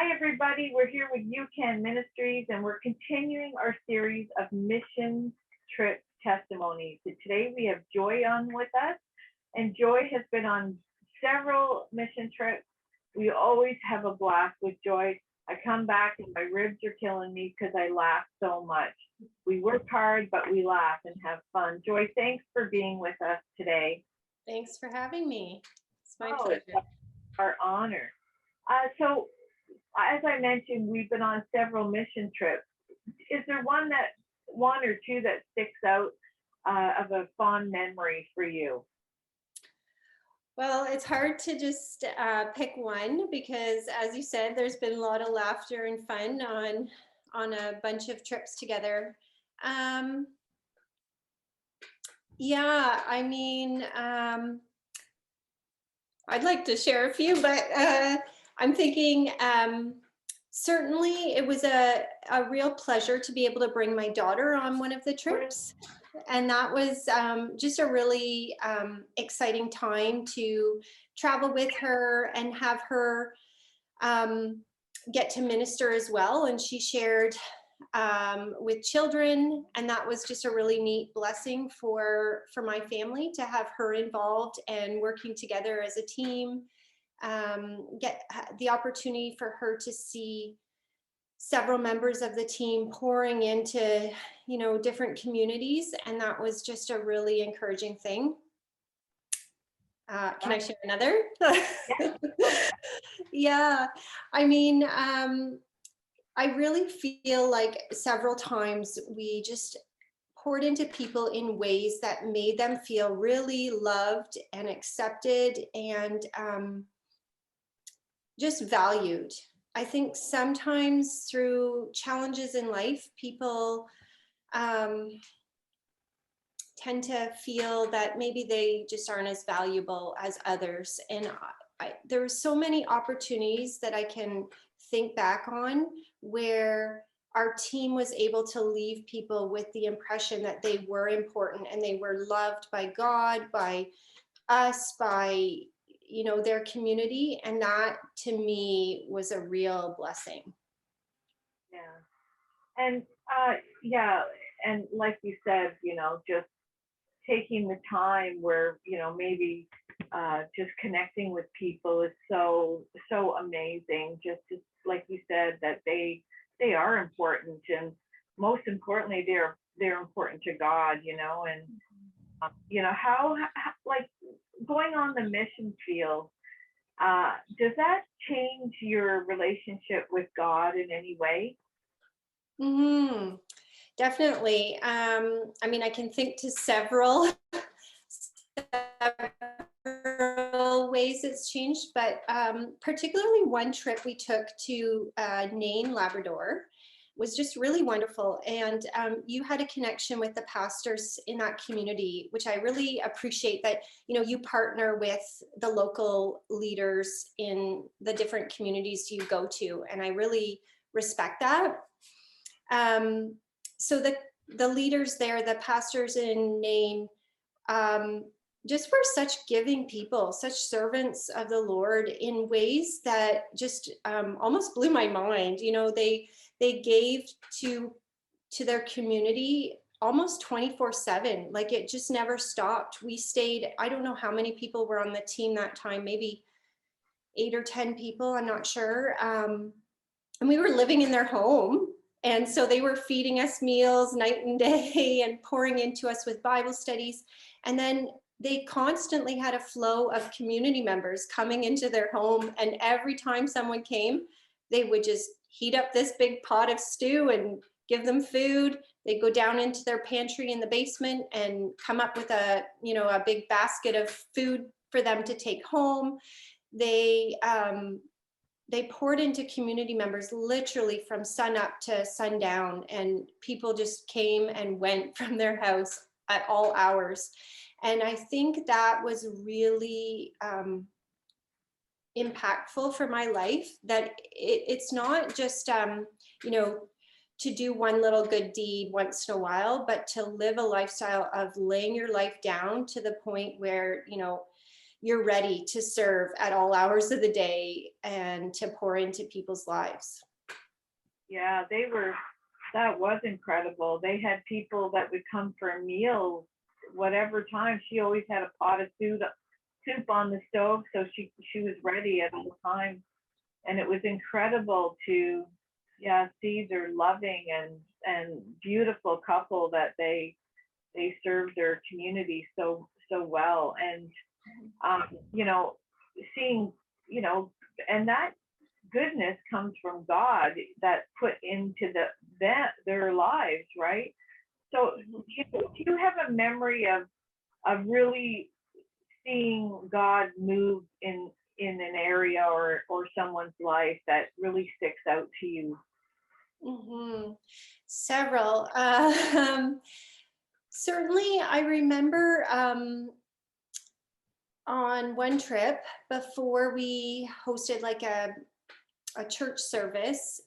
Hi, everybody. We're here with UCAN Ministries, and we're continuing our series of mission trip testimonies. And today we have Joy on with us, and Joy has been on several mission trips. We always have a blast with Joy. I come back and my ribs are killing me because I laugh so much. We work hard, but we laugh and have fun. Joy, thanks for being with us today. Thanks for having me. It's my pleasure. It's our honor. So, as I mentioned, we've been on several mission trips. Is there one or two that sticks out of a fond memory for you? Well, it's hard to just pick one because, as you said, there's been a lot of laughter and fun on a bunch of trips together. Yeah, I mean, I'd like to share a few, but I'm thinking certainly it was a real pleasure to be able to bring my daughter on one of the trips. And that was just a really exciting time to travel with her and have her get to minister as well. And she shared with children, and that was just a really neat blessing for my family to have her involved and working together as a team. Get the opportunity for her to see several members of the team pouring into, different communities, and that was just a really encouraging thing. Can I share another? Yeah, I mean, I really feel like several times we just poured into people in ways that made them feel really loved and accepted and just valued. I think sometimes through challenges in life, people tend to feel that maybe they just aren't as valuable as others. And there were so many opportunities that I can think back on where our team was able to leave people with the impression that they were important and they were loved by God, by us, by their community, and that to me was a real blessing. Yeah. And and like you said, just taking the time where maybe just connecting with people is so amazing. Just like you said, that they are important, and most importantly they're important to God, and how like going on the mission field, does that change your relationship with God in any way? Mm-hmm. Definitely. I mean, I can think to several ways it's changed, but particularly one trip we took to Nain, Labrador was just really wonderful. And you had a connection with the pastors in that community, which I really appreciate that, you partner with the local leaders in the different communities you go to. And I really respect that. So the leaders there, the pastors in Nain, just were such giving people, such servants of the Lord in ways that just almost blew my mind. They gave to their community almost 24/7. Like it just never stopped. We stayed, I don't know how many people were on the team that time, maybe 8 or 10 people, I'm not sure. And we were living in their home. And so they were feeding us meals night and day and pouring into us with Bible studies. And then they constantly had a flow of community members coming into their home. And every time someone came, they would just heat up this big pot of stew and give them food. They'd go down into their pantry in the basement and come up with a big basket of food for them to take home. They poured into community members literally from sun up to sundown, and people just came and went from their house at all hours. And I think that was really impactful for my life, that it's not just, to do one little good deed once in a while, but to live a lifestyle of laying your life down to the point where, you're ready to serve at all hours of the day and to pour into people's lives. Yeah, that was incredible. They had people that would come for a meal, whatever time. She always had a pot of soup on the stove, so she was ready at all times. And it was incredible to, yeah, see their loving and beautiful couple that they served their community so well. And you know, seeing, and that goodness comes from God that put into their lives, right? So do you have a memory of really seeing God move in an area or someone's life that really sticks out to you? Several. Certainly, I remember on one trip before we hosted like a church service,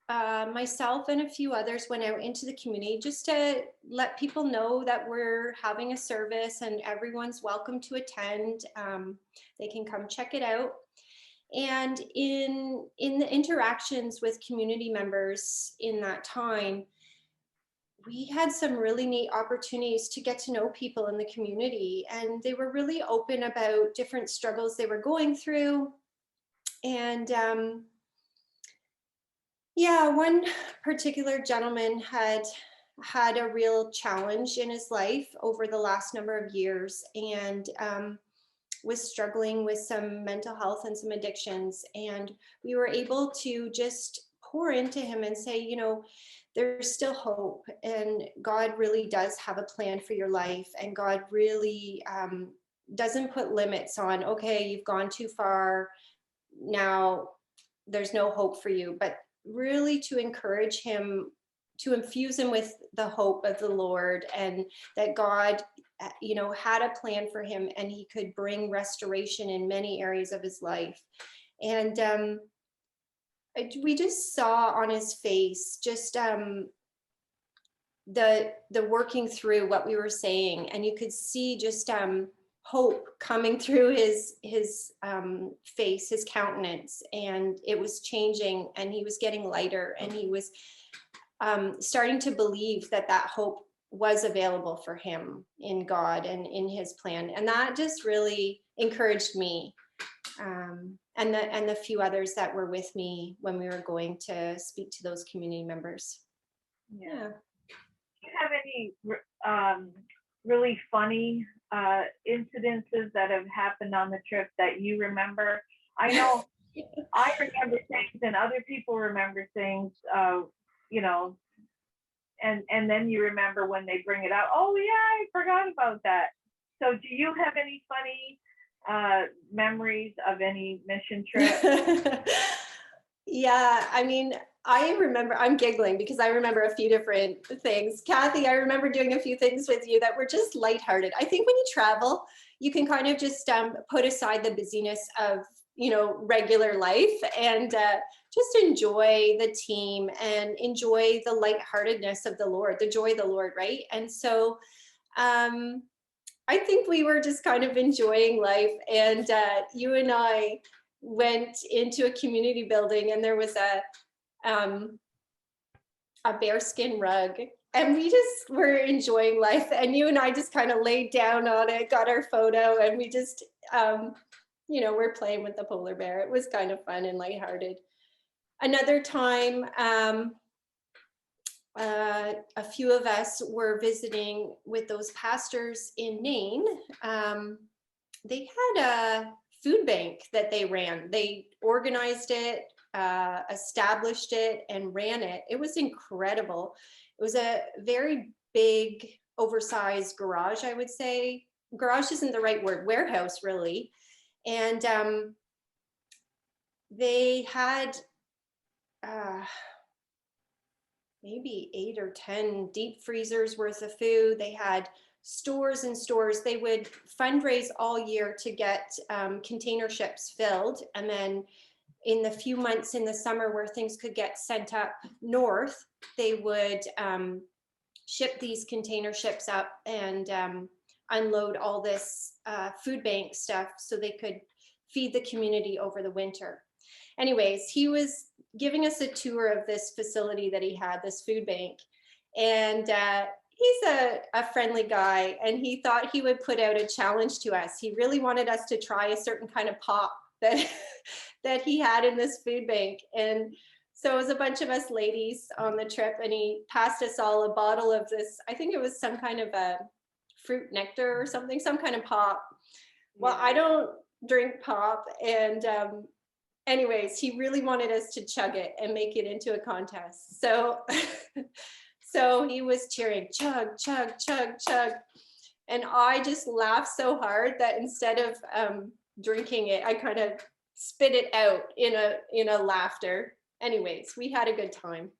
myself and a few others went out into the community just to let people know that we're having a service and everyone's welcome to attend. They can come check it out. And in the interactions with community members in that time, we had some really neat opportunities to get to know people in the community, and they were really open about different struggles they were going through. And yeah, one particular gentleman had a real challenge in his life over the last number of years, and was struggling with some mental health and some addictions. And we were able to just pour into him and say, there's still hope, and God really does have a plan for your life, and God really doesn't put limits on, okay, you've gone too far, now there's no hope for you, but really to encourage him, to infuse him with the hope of the Lord, and that God had a plan for him, and he could bring restoration in many areas of his life. And we just saw on his face just the working through what we were saying, and you could see just hope coming through his face, his countenance, and it was changing, and he was getting lighter, and he was starting to believe that hope was available for him in God and in his plan. And that just really encouraged me, and the few others that were with me when we were going to speak to those community members. Yeah. Do you have any really funny incidences that have happened on the trip that you remember? I know I remember things and other people remember things, and then you remember when they bring it out. Oh yeah, I forgot about that. So do you have any funny memories of any mission trip? Yeah, I mean, I remember, I'm giggling because I remember a few different things. Kathy, I remember doing a few things with you that were just lighthearted. I think when you travel, you can kind of just put aside the busyness of, regular life, and just enjoy the team and enjoy the lightheartedness of the Lord, the joy of the Lord, right? And so I think we were just kind of enjoying life, and you and I went into a community building, and there was a bearskin rug, and we just were enjoying life, and you and I just kind of laid down on it, got our photo, and we just we're playing with the polar bear. It was kind of fun and lighthearted. Another time, a few of us were visiting with those pastors in Nain. They had a food bank that they ran. They organized it, established it, and ran it. It was incredible. It was a very big, oversized garage, I would say. Garage isn't the right word, warehouse, really. And they had maybe 8 or 10 deep freezers worth of food. They had stores and stores. They would fundraise all year to get container ships filled. And then in the few months in the summer where things could get sent up north, they would ship these container ships up. And unload all this food bank stuff so they could feed the community over the winter. Anyways, he was giving us a tour of this facility that he had, this food bank. And he's a friendly guy, and he thought he would put out a challenge to us. He really wanted us to try a certain kind of pop that, that he had in this food bank. And so it was a bunch of us ladies on the trip, and he passed us all a bottle of this, I think it was some kind of a fruit nectar or something, some kind of pop. Well, I don't drink pop. And anyways, he really wanted us to chug it and make it into a contest. So, so he was cheering, chug, chug, chug, chug. And I just laughed so hard that instead of drinking it, I kind of spit it out in a laughter. Anyways, we had a good time.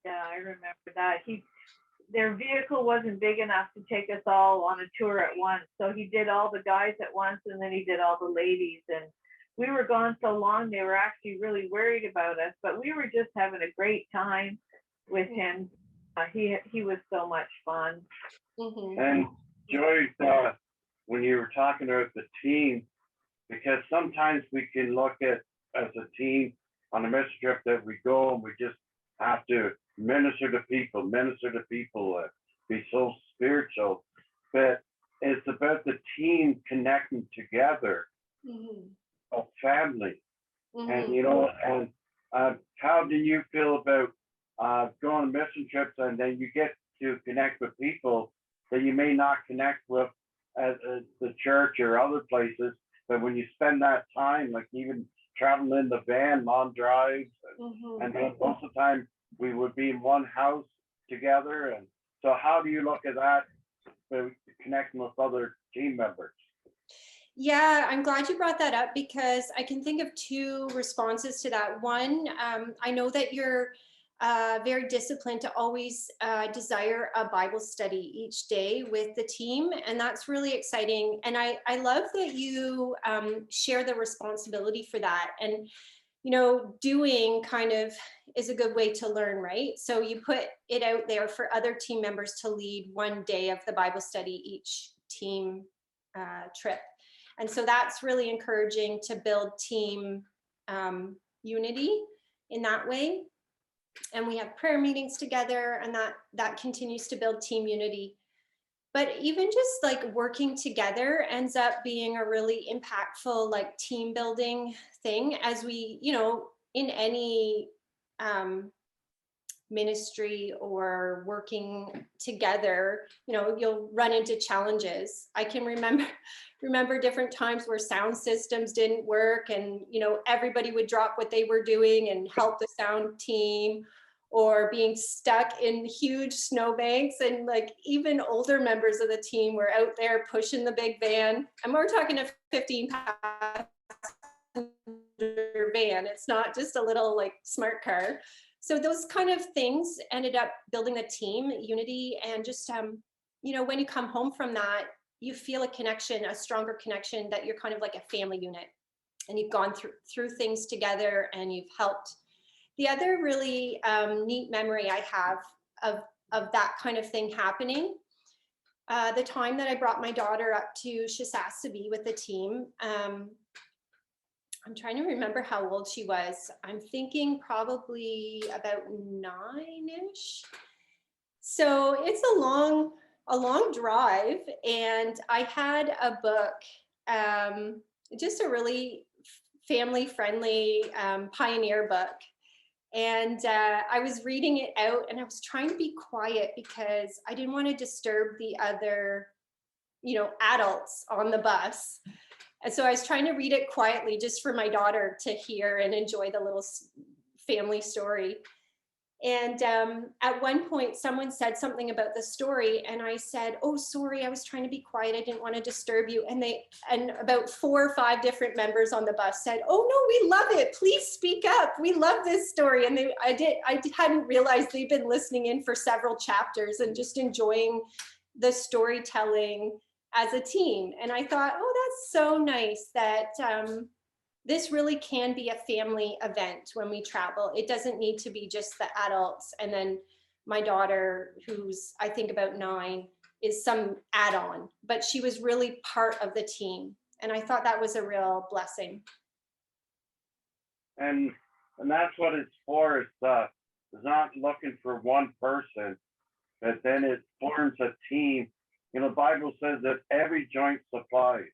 Yeah, I remember that. Their vehicle wasn't big enough to take us all on a tour at once. So he did all the guys at once, and then he did all the ladies. And we were gone so long, they were actually really worried about us, but we were just having a great time with him. He was so much fun. Mm-hmm. And Joyce, when you were talking about the team, because sometimes we can look at as a team on a mission trip that we go and we just have to minister to people, be so spiritual. But it's about the team connecting together, a family. And, you know, and how do you feel about going on mission trips and then you get to connect with people that you may not connect with at the church or other places, but when you spend that time, like even traveling in the van, long drives, and then most of the time we would be in one house together. And so how do you look at that, connecting with other team members? Yeah, I'm glad you brought that up, because I can think of two responses to that. One, I know that you're very disciplined to always desire a Bible study each day with the team, and that's really exciting. And I love that you share the responsibility for that. And, you know, doing kind of is a good way to learn, right? So you put it out there for other team members to lead one day of the Bible study each team trip. And so that's really encouraging to build team unity in that way. And we have prayer meetings together, and that continues to build team unity. But even just like working together ends up being a really impactful like team building thing, as we, you know, in any ministry or working together, you know, you'll run into challenges. I can remember different times where sound systems didn't work, and, you know, everybody would drop what they were doing and help the sound team, or being stuck in huge snowbanks. And like even older members of the team were out there pushing the big van. And we're talking a 15 passenger van. It's not just a little like smart car. So those kind of things ended up building the team unity. And just, you know, when you come home from that, you feel a connection, a stronger connection, that you're kind of like a family unit, and you've gone through things together and you've helped. The other really neat memory I have of that kind of thing happening, the time that I brought my daughter up to Shashasabi with the team. I'm trying to remember how old she was. I'm thinking probably about 9-ish. So it's a long drive, and I had a book, just a really family-friendly pioneer book. And I was reading it out, and I was trying to be quiet because I didn't want to disturb the other, you know, adults on the bus. And so I was trying to read it quietly just for my daughter to hear and enjoy the little family story. And at one point, someone said something about the story, and I said, "Oh, sorry, I was trying to be quiet. I didn't want to disturb you." And about 4 or 5 different members on the bus said, "Oh no, we love it. Please speak up. We love this story." And I hadn't realized they'd been listening in for several chapters and just enjoying the storytelling as a team. And I thought, oh, that's so nice that this really can be a family event when we travel. It doesn't need to be just the adults and then my daughter, who's I think about 9. is some add-on, but she was really part of the team. And I thought that was a real blessing. And that's what it's for. It's not looking for one person, but then it forms a team. You know, the Bible says that every joint supplies,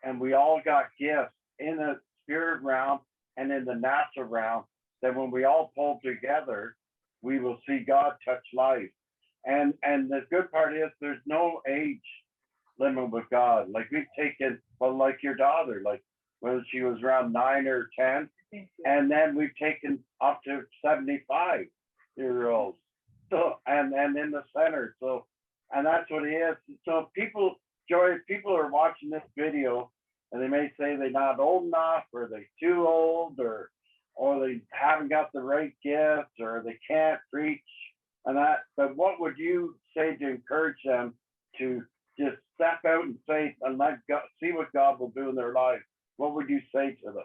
and we all got gifts in the spirit realm and in the natural realm, that when we all pull together, we will see God touch life. And the good part is there's no age limit with God. Like we've taken, well, like your daughter, like when she was around 9 or 10, and then we've taken up to 75-year-olds. So and in the center. So and that's what it is. So people, Joy, people are watching this video and they may say they're not old enough, or they're too old, or they haven't got the right gifts, or they can't preach and that. But what would you say to encourage them to just step out in faith and let God, see what God will do in their life? What would you say to them?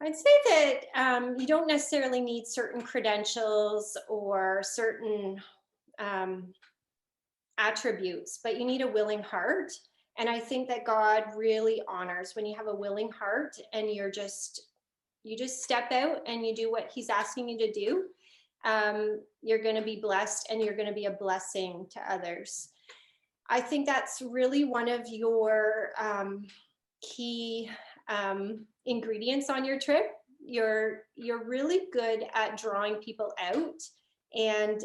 I'd say that you don't necessarily need certain credentials or certain attributes, but you need a willing heart. And I think that God really honors when you have a willing heart and you just step out and you do what he's asking you to do. You're going to be blessed and you're going to be a blessing to others. I think that's really one of your key ingredients on your trip. You're really good at drawing people out and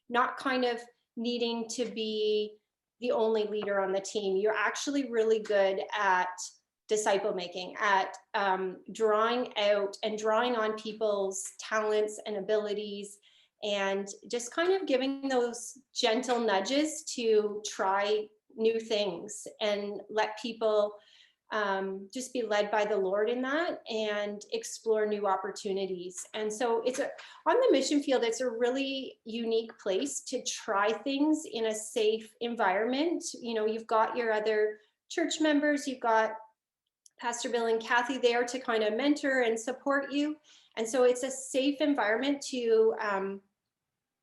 not kind of needing to be the only leader on the team. You're actually really good at disciple making, at drawing out and drawing on people's talents and abilities, and just kind of giving those gentle nudges to try new things and let people just be led by the Lord in that and explore new opportunities. And so on the mission field, it's a really unique place to try things in a safe environment. You know, you've got your other church members, you've got Pastor Bill and Kathy there to kind of mentor and support you. And so it's a safe environment to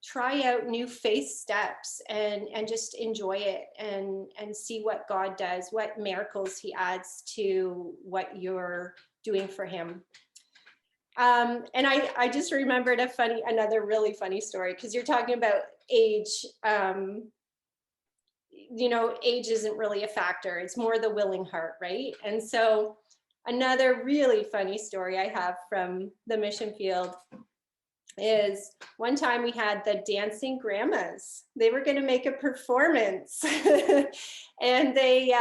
try out new faith steps and just enjoy it and see what God does, what miracles he adds to what you're doing for him. And I just remembered another really funny story, because you're talking about age. You know, age isn't really a factor. It's more the willing heart, right? And so another really funny story I have from the mission field is one time we had the dancing grandmas. They were going to make a performance and they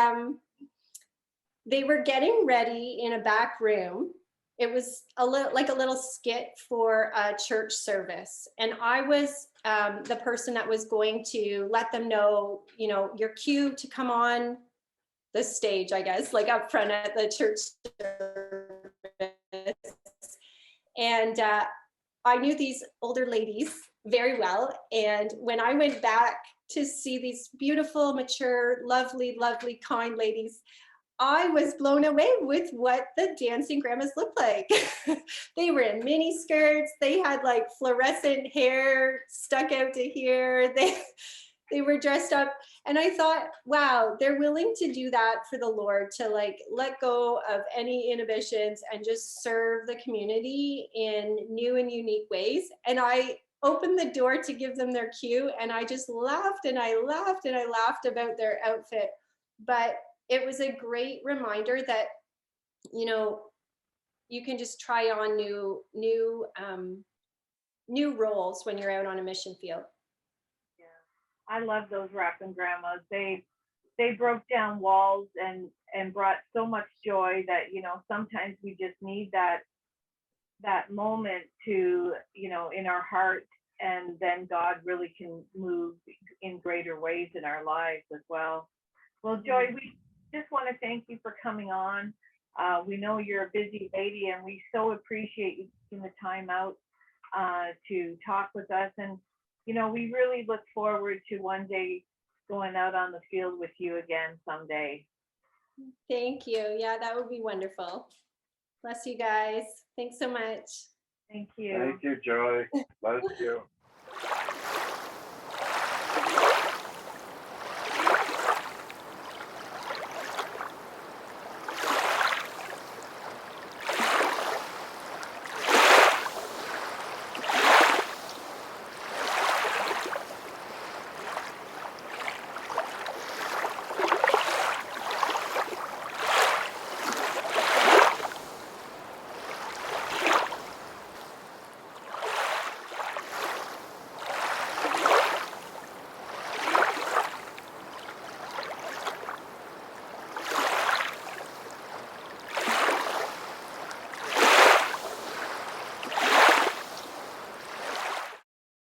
were getting ready in a back room. It was a little skit for a church service. And I was the person that was going to let them know, you know, your cue to come on the stage, I guess, like up front at the church service. And I knew these older ladies very well. And when I went back to see these beautiful, mature, lovely, lovely, kind ladies, I was blown away with what the dancing grandmas looked like. They were in mini skirts. They had like fluorescent hair stuck out to here. They were dressed up. And I thought, wow, they're willing to do that for the Lord, to like let go of any inhibitions and just serve the community in new and unique ways. And I opened the door to give them their cue, and I just laughed and I laughed and I laughed about their outfit. But it was a great reminder that, you know, you can just try on new roles when you're out on a mission field. I love those rapping grandmas. They broke down walls and brought so much joy that, you know, sometimes we just need that moment to, you know, in our heart, and then God really can move in greater ways in our lives as well. Well, Joy, we just want to thank you for coming on. We know you're a busy lady, and we so appreciate you taking the time out to talk with us. And you know, we really look forward to one day going out on the field with you again someday. Thank you. Yeah, that would be wonderful. Bless you guys. Thanks so much. Thank you. Thank you, Joy. Bless you.